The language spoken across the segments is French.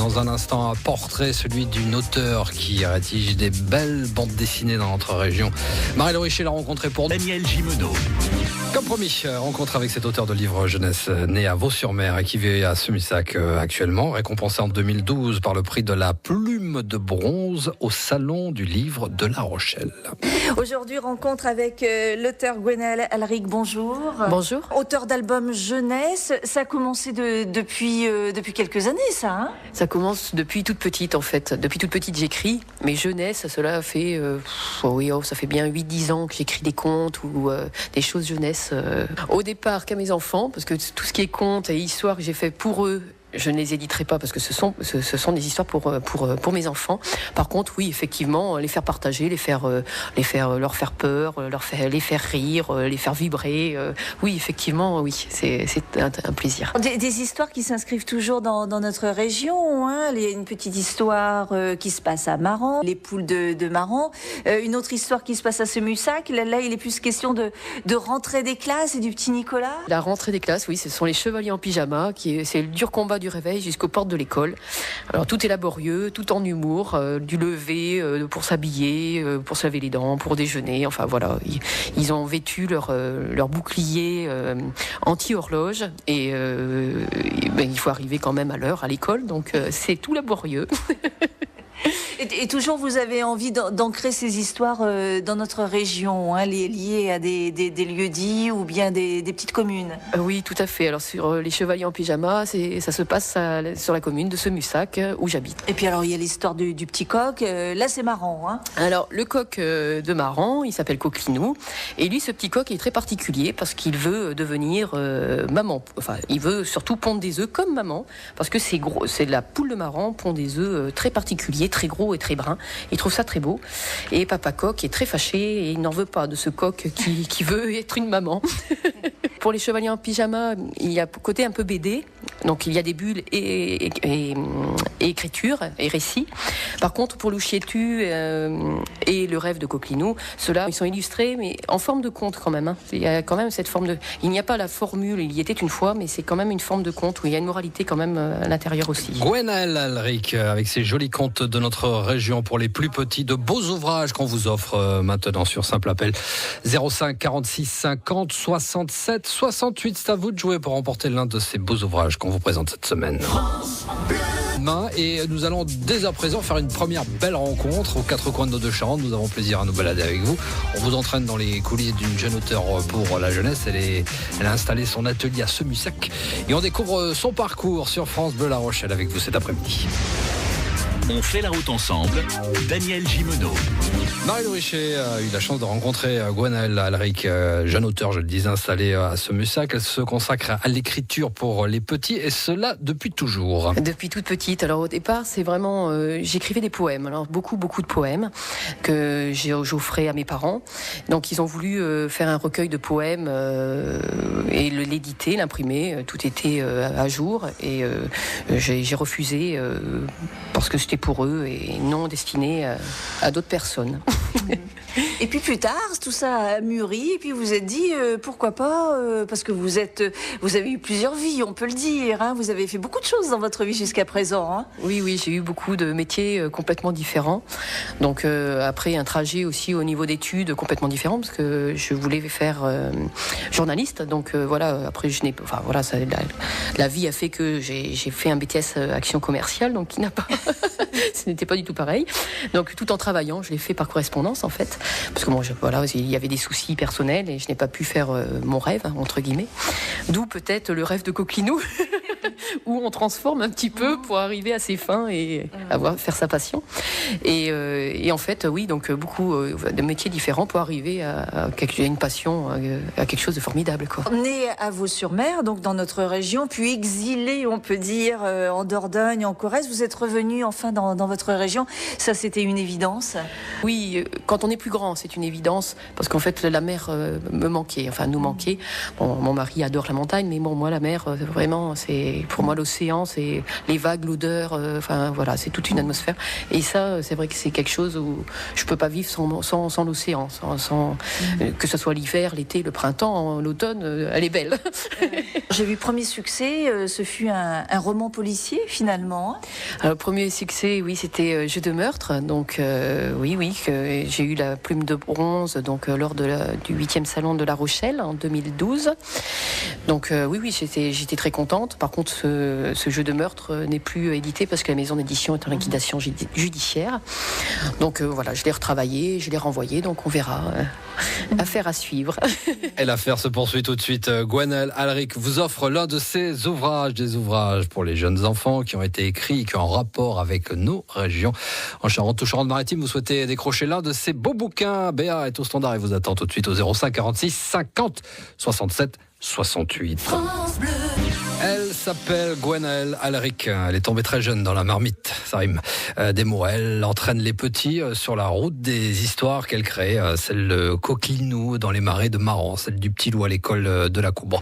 Dans un instant, un portrait, celui d'une auteure qui rédige des belles bandes dessinées dans notre région. Marie-Laure Richer l'a rencontré pour Daniel Gimeno. Comme promis, rencontre avec cet auteur de livres jeunesse né à Vaux-sur-Mer et qui vit à Semissac actuellement, récompensé en 2012 par le prix de la Plume de bronze au Salon du livre de La Rochelle. Aujourd'hui, rencontre avec l'auteur Gwenaëlle Alric. Bonjour. Bonjour. Auteur d'albums jeunesse. Ça a commencé depuis quelques années, ça, hein? Ça commence depuis toute petite, en fait. Depuis toute petite, j'écris. Mais jeunesse, cela fait, ça fait bien 8-10 ans que j'écris des contes ou des choses jeunesse. Au départ, qu'à mes enfants, parce que tout ce qui est contes et histoires que j'ai fait pour eux, je ne les éditerai pas parce que ce sont des histoires pour mes enfants. Par contre, oui, effectivement, les faire partager, leur faire peur, les faire rire, les faire vibrer. Oui, effectivement, oui, c'est un plaisir. Des histoires qui s'inscrivent toujours dans notre région. Hein. Il y a une petite histoire qui se passe à Maran, les poules de Maran. Une autre histoire qui se passe à Semissac. Là, il est plus question de rentrée des classes et du petit Nicolas. La rentrée des classes, oui, ce sont les chevaliers en pyjama. C'est le dur combat du réveil jusqu'aux portes de l'école. Alors tout est laborieux, tout en humour, du lever pour s'habiller, pour se laver les dents, pour déjeuner. Enfin voilà, ils ont vêtu leur bouclier anti-horloge et il faut arriver quand même à l'heure à l'école, donc c'est tout laborieux. Et toujours, vous avez envie d'ancrer ces histoires dans notre région, hein, liées à des lieux-dits ou bien des petites communes. Oui, tout à fait. Alors sur les chevaliers en pyjama, ça se passe sur la commune de Semissac où j'habite. Et puis alors, il y a l'histoire du petit coq. Là, c'est marrant. Hein. Alors, le coq de Maran, il s'appelle Coquelinou. Et lui, ce petit coq est très particulier parce qu'il veut devenir maman. Enfin, il veut surtout pondre des œufs comme maman parce que c'est gros. C'est la poule de Maran pond des œufs très particuliers, très gros et très brun. Il trouve ça très beau. Et papa coq est très fâché et il n'en veut pas de ce coq qui veut être une maman. Pour les chevaliers en pyjama, il y a côté un peu BD. Donc il y a des bulles et écriture et récits. Par contre, pour Louchietu et le rêve de Coquelinou, ceux-là, ils sont illustrés, mais en forme de conte quand même. Hein. Il y a quand même cette forme de... Il n'y a pas la formule, il y était une fois, mais c'est quand même une forme de conte où il y a une moralité quand même à l'intérieur aussi. Gwenaëlle Alric, avec ses jolis contes de notre région pour les plus petits, de beaux ouvrages qu'on vous offre maintenant sur simple appel 05 46 50 67 68. C'est à vous de jouer pour remporter l'un de ces beaux ouvrages qu'on vous présente cette semaine. Et nous allons dès à présent faire une première belle rencontre aux quatre coins de nos deux Charentes. Nous avons plaisir à nous balader avec vous. On vous entraîne dans les coulisses d'une jeune auteure pour la jeunesse. Elle a installé son atelier à Semissac et on découvre son parcours sur France Bleu La Rochelle avec vous cet après-midi. On fait la route ensemble. Daniel Gimeno. Marie-Laure Richer a eu la chance de rencontrer Gwenaëlle Alric, jeune auteur, je le disais, installée à Semissac. Elle se consacre à l'écriture pour les petits et cela depuis toujours. Depuis toute petite. Alors au départ, c'est vraiment... j'écrivais des poèmes. Alors beaucoup de poèmes que j'offrais à mes parents. Donc ils ont voulu faire un recueil de poèmes et l'éditer, l'imprimer. Tout était à jour et j'ai refusé parce que c'était pour eux et non destiné à d'autres personnes. Et puis plus tard, tout ça a mûri et puis vous vous êtes dit pourquoi pas parce que vous avez eu plusieurs vies, on peut le dire. Hein, vous avez fait beaucoup de choses dans votre vie jusqu'à présent. Hein. Oui, j'ai eu beaucoup de métiers complètement différents. Donc après un trajet aussi au niveau d'études complètement différent parce que je voulais faire journaliste. Donc voilà, après la vie a fait que j'ai fait un BTS action commerciale, donc qui n'a pas ce n'était pas du tout pareil. Donc tout en travaillant, je l'ai fait par correspondance en fait, parce que il y avait des soucis personnels et je n'ai pas pu faire mon rêve entre guillemets. D'où peut-être le rêve de Coquelinou où on transforme un petit peu pour arriver à ses fins et faire sa passion. Et en fait, oui, donc beaucoup de métiers différents pour arriver à une passion, à quelque chose de formidable, quoi. Né à Vaux-sur-Mer, donc dans notre région, puis exilé, on peut dire, en Dordogne, en Corrèze, vous êtes revenu enfin dans votre région. Ça, c'était une évidence? Oui, quand on est plus grand, c'est une évidence, parce qu'en fait, la mer me manquait, enfin nous manquait. Bon, mon mari adore la montagne, mais bon, moi, la mer, vraiment, c'est pour moi l'océan, c'est les vagues, l'odeur, enfin voilà, c'est toute une atmosphère. Et ça, c'est vrai que c'est quelque chose où je peux pas vivre sans l'océan, que ce soit l'hiver, l'été, le printemps, l'automne, elle est belle. J'ai vu premier succès, ce fut un roman policier finalement. Alors, le premier succès, oui, c'était Jeu de meurtre. Donc j'ai eu la plume de bronze donc lors du 8e salon de La Rochelle en 2012. Donc j'étais très contente. Par contre, ce Jeu de meurtre n'est plus édité parce que la maison d'édition est en liquidation judiciaire. Donc voilà, je l'ai retravaillé, je l'ai renvoyé. Donc on verra. Affaire à suivre. Et l'affaire se poursuit tout de suite. Gwenaëlle Alaric vous offre l'un de ses ouvrages, des ouvrages pour les jeunes enfants qui ont été écrits, qui ont un rapport avec nos régions. En Charente ou Charente-Maritime, vous souhaitez décrocher l'un de ces beaux bouquins. Béa est au standard et vous attend tout de suite au 05 46 50 67 68. France Bleu. Elle s'appelle Gwenaëlle Alaric. Elle est tombée très jeune dans la marmite, ça rime. Des mots. Elle entraîne les petits sur la route des histoires qu'elle crée. Celle de Coquelinou dans les marais de Maran, celle du petit loup à l'école de la Coubre,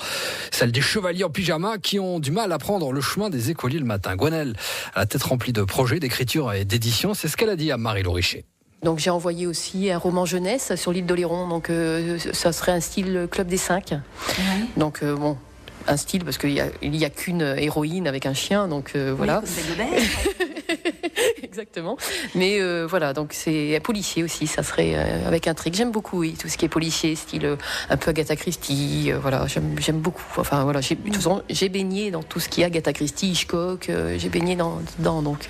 celle des chevaliers en pyjama qui ont du mal à prendre le chemin des écoliers le matin. Gwenaëlle a la tête remplie de projets, d'écriture et d'édition. C'est ce qu'elle a dit à Marie Lauricher. Donc j'ai envoyé aussi un roman jeunesse sur l'île d'Oléron. Donc ça serait un style Club des 5. Ouais. Donc un style parce qu'il y a qu'une héroïne avec un chien, donc voilà. Exactement. Mais voilà, donc c'est policier aussi, ça serait avec intrigue. J'aime beaucoup, oui, tout ce qui est policier, style un peu Agatha Christie. Voilà, j'aime beaucoup. Enfin voilà, j'ai baigné dans tout ce qui est Agatha Christie, Hitchcock. J'ai baigné dedans. Donc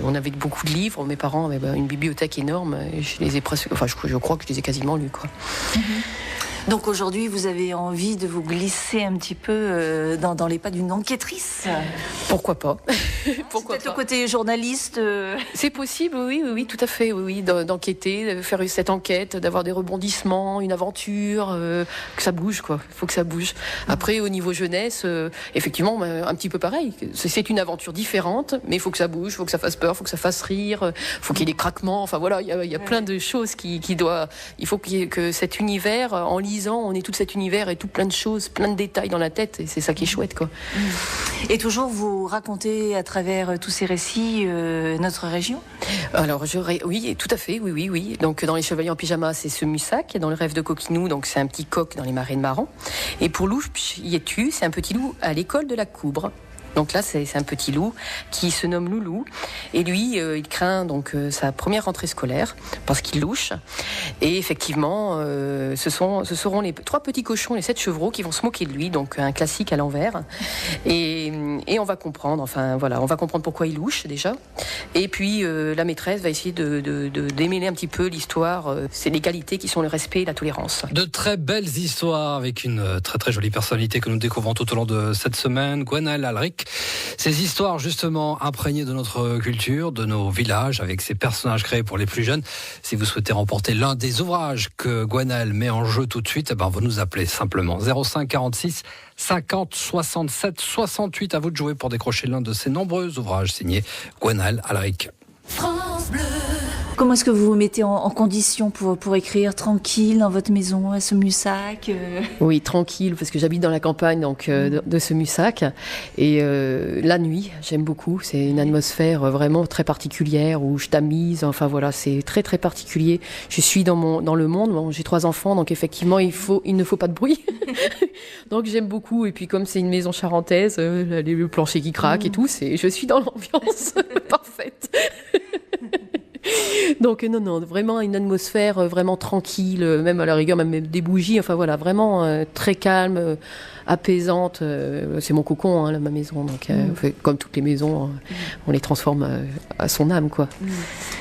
on avait beaucoup de livres. Mes parents avaient une bibliothèque énorme. Et je les ai presque. Enfin, je crois que je les ai quasiment lus, quoi. Donc aujourd'hui, vous avez envie de vous glisser un petit peu dans les pas d'une enquêtrice. Pourquoi pas? Pourquoi peut-être pas. Le côté journaliste. C'est possible, oui, tout à fait, oui, d'enquêter, de faire cette enquête, d'avoir des rebondissements, une aventure, que ça bouge, quoi. Il faut que ça bouge. Après, au niveau jeunesse, effectivement, un petit peu pareil. C'est une aventure différente, mais il faut que ça bouge, il faut que ça fasse peur, il faut que ça fasse rire, il faut qu'il y ait des craquements. Enfin voilà, il y a plein de choses il faut que cet univers en lisant, on ait tout cet univers et tout plein de choses, plein de détails dans la tête, et c'est ça qui est chouette, quoi. Et toujours vous racontez à travers tous ces récits notre région. Alors oui, tout à fait, oui. Donc dans Les Chevaliers en pyjama, c'est ce Mussac. Dans Le Rêve de Coquelinou, donc c'est un petit coq dans les marais de Maran. Et pour Louche Yetu, c'est un petit loup à l'école de la Coubre. Donc là, c'est un petit loup qui se nomme Loulou. Et lui, il craint donc sa première rentrée scolaire parce qu'il louche. Et effectivement, ce seront les 3 petits cochons, les 7 chevreaux qui vont se moquer de lui. Donc un classique à l'envers. Et on va comprendre. Enfin voilà, on va comprendre pourquoi il louche déjà. Et puis la maîtresse va essayer de démêler un petit peu l'histoire. C'est les qualités qui sont le respect et la tolérance. De très belles histoires avec une très très jolie personnalité que nous découvrons tout au long de cette semaine, Gwenaëlle Alaric. Ces histoires justement imprégnées de notre culture, de nos villages, avec ces personnages créés pour les plus jeunes. Si vous souhaitez remporter l'un des ouvrages que Gwenaëlle met en jeu tout de suite, vous nous appelez simplement 05 46 50 67 68. À vous de jouer pour décrocher l'un de ces nombreux ouvrages signés Gwenaëlle Alaric. France Bleu. Comment est-ce que vous vous mettez en condition pour écrire tranquille dans votre maison à ce Mussac Oui, tranquille, parce que j'habite dans la campagne donc, de ce Mussac. Et la nuit, j'aime beaucoup. C'est une atmosphère vraiment très particulière où je tamise. Enfin voilà, c'est très très particulier. Je suis dans le monde. Bon, j'ai 3 enfants, donc effectivement, il ne faut pas de bruit. Donc j'aime beaucoup. Et puis comme c'est une maison charentaise, le plancher qui craque et tout, je suis dans l'ambiance parfaite. Donc non, vraiment une atmosphère vraiment tranquille, même à la rigueur, même des bougies, enfin voilà, vraiment très calme, apaisante. C'est mon cocon, ma maison, donc comme toutes les maisons, on les transforme à son âme, quoi.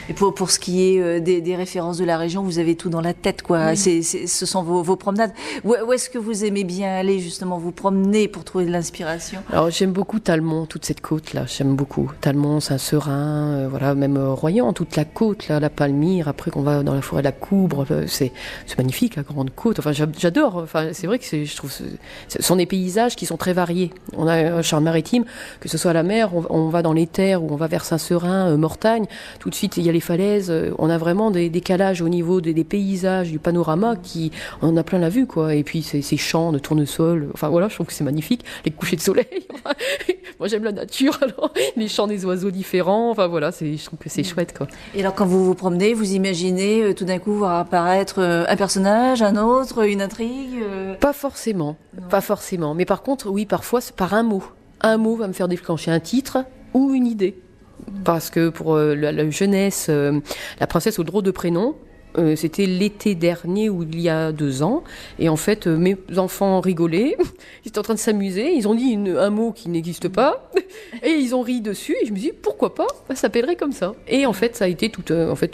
Et pour ce qui est des références de la région, vous avez tout dans la tête, quoi. Oui. Ce sont vos promenades. Où est-ce que vous aimez bien aller, justement, vous promener pour trouver de l'inspiration? Alors j'aime beaucoup Talmont, toute cette côte-là, j'aime beaucoup. Talmont, Saint-Seurin, voilà, même Royan, toute la côte, là, la Palmyre, après qu'on va dans la forêt de la Coubre, c'est magnifique, la grande côte. Enfin, j'adore. Enfin, c'est vrai que je trouve ce sont des paysages qui sont très variés. On a Charente-Maritime, que ce soit à la mer, on va dans les terres ou on va vers Saint-Seurin, Mortagne. Tout de suite, il y a les falaises, on a vraiment des décalages au niveau des paysages, du panorama on en a plein la vue, quoi. Et puis ces champs de tournesol, enfin voilà, je trouve que c'est magnifique. Les couchers de soleil, moi j'aime la nature, alors les chants des oiseaux différents, enfin voilà, je trouve que c'est chouette, quoi. Et alors quand vous vous promenez, vous imaginez tout d'un coup voir apparaître un personnage, un autre, une intrigue Pas forcément, mais par contre, oui, parfois c'est par un mot. Un mot va me faire déclencher un titre ou une idée. Parce que pour la jeunesse, la princesse aux drôles de prénom, c'était l'été dernier ou il y a 2 ans. Et en fait, mes enfants rigolaient. Ils étaient en train de s'amuser. Ils ont dit un mot qui n'existe pas. Et ils ont ri dessus. Et je me suis dit, pourquoi pas ? Ça s'appellerait comme ça. Et en fait, ça a été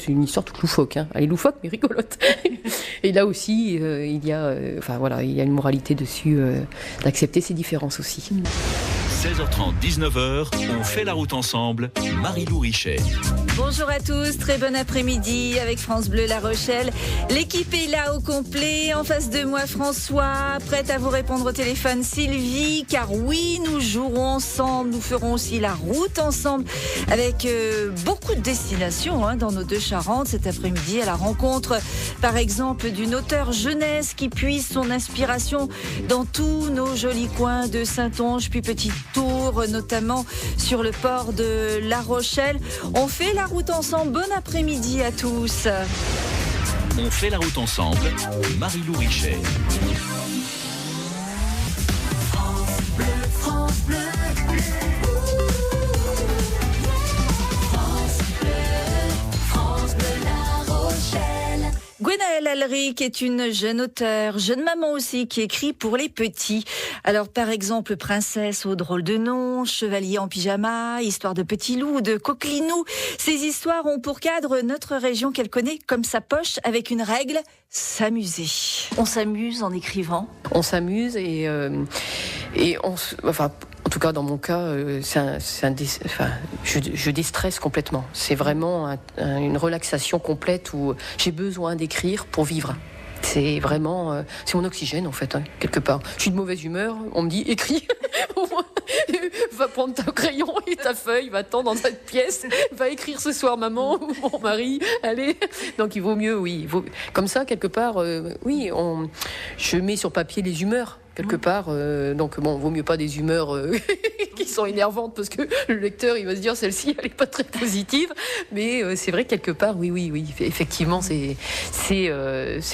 une histoire toute loufoque. Hein. Elle est loufoque, mais rigolote. Et là aussi, il y a une moralité dessus, d'accepter ses différences aussi. 16h30, 19h, on fait la route ensemble. Marie-Lou Richet. Bonjour à tous, très bon après-midi avec France Bleu La Rochelle. L'équipe est là au complet. En face de moi, François, prête à vous répondre au téléphone, Sylvie, car oui, nous jouerons ensemble. Nous ferons aussi la route ensemble avec beaucoup de destinations dans nos 2 Charentes cet après-midi à la rencontre, par exemple, d'une auteure jeunesse qui puise son inspiration dans tous nos jolis coins de Saintonge, puis Petit Tour, notamment sur le port de La Rochelle. On fait la route ensemble. Bon après-midi à tous. On fait la route ensemble. Marie-Lou Richet. France Bleu, France Bleu. France Bleu La Rochelle. Gwenaëlle Alric est une jeune auteure, jeune maman aussi, qui écrit pour les petits. Alors, par exemple, Princesse aux drôles de noms, Chevalier en pyjama, Histoire de petit loup, de Coquelinou. Ces histoires ont pour cadre notre région qu'elle connaît comme sa poche, avec une règle, s'amuser. On s'amuse en écrivant. On s'amuse et en tout cas, dans mon cas, je déstresse complètement. C'est vraiment une relaxation complète où j'ai besoin d'écrire pour vivre. C'est vraiment, c'est mon oxygène en fait, quelque part. Je suis de mauvaise humeur, on me dit écris, va prendre ton crayon et ta feuille, va-t'en dans cette pièce, va écrire ce soir maman ou mon mari, allez. Donc il vaut mieux, comme ça quelque part, je mets sur papier les humeurs. Quelque part, donc vaut mieux pas des humeurs qui sont énervantes parce que le lecteur il va se dire celle-ci elle est pas très positive, mais c'est vrai que quelque part oui, effectivement c'est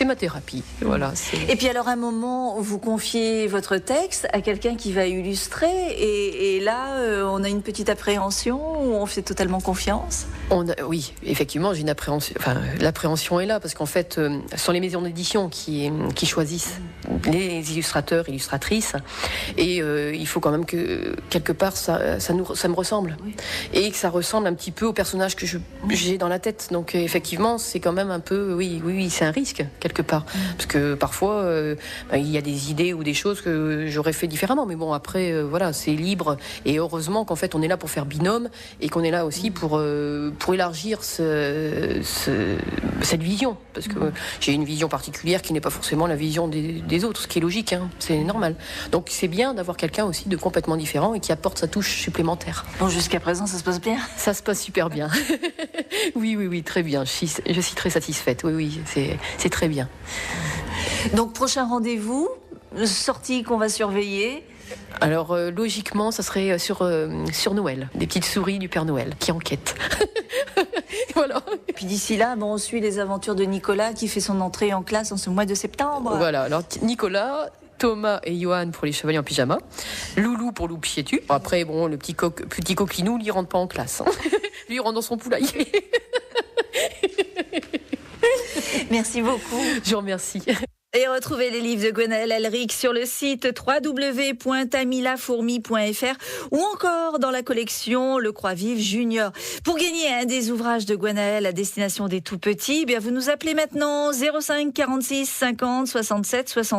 ma thérapie, voilà. Et puis alors à un moment vous confiez votre texte à quelqu'un qui va illustrer et là on a une petite appréhension ou on fait totalement confiance. Oui, effectivement j'ai une appréhension, l'appréhension est là parce qu'en fait ce sont les maisons d'édition qui choisissent les illustrateurs, illustratrices, et il faut quand même que quelque part ça me ressemble, oui. Et que ça ressemble un petit peu au personnage que j'ai dans la tête. Donc effectivement c'est quand même un peu, oui, c'est un risque quelque part, parce que parfois il y a des idées ou des choses que j'aurais fait différemment, mais bon après c'est libre, et heureusement qu'en fait on est là pour faire binôme et qu'on est là aussi pour élargir cette vision, parce que j'ai une vision particulière qui n'est pas forcément la vision des autres, ce qui est logique, c'est normal. Donc c'est bien d'avoir quelqu'un aussi de complètement différent et qui apporte sa touche supplémentaire. Bon, jusqu'à présent, ça se passe bien ? Ça se passe super bien. Oui, très bien. Je suis très satisfaite. Oui, c'est très bien. Donc prochain rendez-vous, sortie qu'on va surveiller. Alors logiquement, ça serait sur Noël, des petites souris du Père Noël qui enquêtent. Voilà. Puis d'ici là, on suit les aventures de Nicolas qui fait son entrée en classe en ce mois de septembre. Voilà, alors Nicolas, Thomas et Johan pour les chevaliers en pyjama, Loulou pour Loup Piétu. Après, le petit coquelinou, lui, il rentre pas en classe. Lui, il rentre dans son poulailler. Merci beaucoup. Je vous remercie. Et retrouvez les livres de Gwenaëlle Alric sur le site www.tamilafourmi.fr ou encore dans la collection Le Croix-Vive Junior. Pour gagner un des ouvrages de Gwenaëlle à destination des tout-petits, vous nous appelez maintenant 05 46 50 67 60.